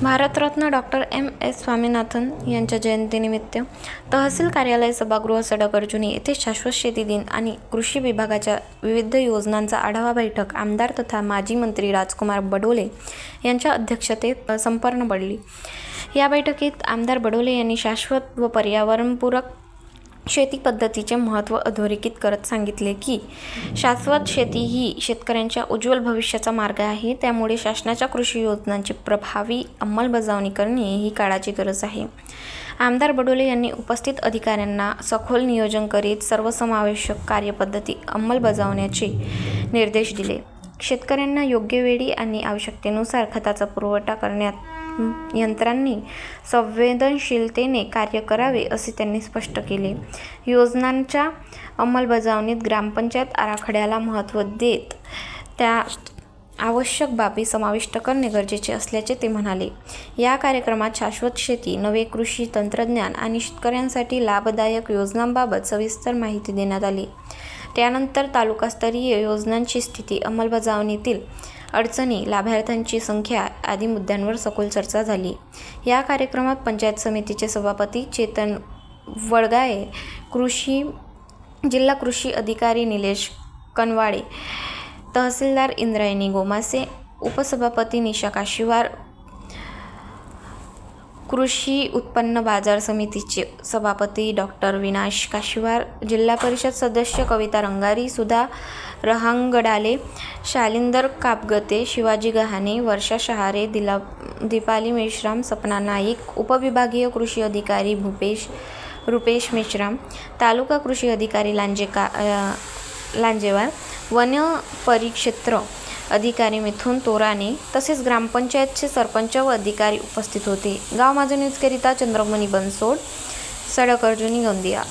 Bharat Ratna doctor M.S. Swaminathan यांच्या जयंतीनिमित्त तहसील कार्यालय सभागृह सडक-अर्जुनी येथे शाश्वत शेती दिन आणि कृषी विभागाच्या विविध योजनांचा आढावा बैठक आमदार तथा माजी मंत्री राजकुमार बडोले यांच्या अध्यक्षतेत संपन्न पडली। या बैठकीत आमदार बडोले यांनी शाश्वत व पर्यावरणपूरक शेती पद्धतीचे महत्त्व अधोरेखित करत सांगितले की शाश्वत शेती ही शेतकऱ्यांच्या उज्ज्वल भविष्याचा मार्ग आहे। त्यामुळे शासनाच्या कृषी योजनांची प्रभावी अंमलबजावणी करणे ही काळाची गरज आहे। आमदार बडोले यांनी उपस्थित अधिकाऱ्यांना सखोल नियोजन करीत सर्वसमावेशक कार्यपद्धती अंमलबजावण्याचे निर्देश दिले। शेतकऱ्यांना योग्य वेळी आणि आवश्यकतेनुसार खताचा पुरवठा करण्यात यंत्रांनी संवेदनशीलतेने कार्य करावे असे त्यांनी स्पष्ट केले। योजनांच्या अंमलबजावणीत ग्रामपंचायत आराखड्याला महत्त्व देत त्यात आवश्यक बाबी समाविष्ट करणे गरजेचे असल्याचे ते म्हणाले। या कार्यक्रमात शाश्वत शेती, नवे कृषी तंत्रज्ञान आणि शेतकऱ्यांसाठी लाभदायक योजनांबाबत सविस्तर माहिती देण्यात आली। त्यानंतर तालुकास्तरीय योजनांची स्थिती, अंमलबजावणीतील अडचणी, लाभार्थ्यांची संख्या आदी मुद्द्यांवर सखोल चर्चा झाली। या कार्यक्रमात पंचायत समितीचे सभापती चेतन वडगाये, जिल्हा कृषी अधिकारी निलेश कनवाळे, तहसीलदार इंद्रायणी गोमासे, उपसभापती निशा काशीवार, कृषी उत्पन्न बाजार समितीचे सभापती डॉक्टर विनाश काशीवार, जिल्हा परिषद सदस्य कविता रंगारी, सुधा रहांगडाले, शालिंदर कापगते, शिवाजी गहाणे, वर्षा शहारे, दीपाली मेश्राम, सपना नाईक, उपविभागीय कृषी अधिकारी रुपेश मेश्राम, तालुका कृषी अधिकारी लांजेवार, वन परिक्षेत्र अधिकारी मिथुन तोराने तसेच ग्रामपंचायतचे सरपंच व अधिकारी उपस्थित होते। गाव माझा न्यूजकरिता चंद्रमणी बनसोड, सडक-अर्जुनी, गोंदिया।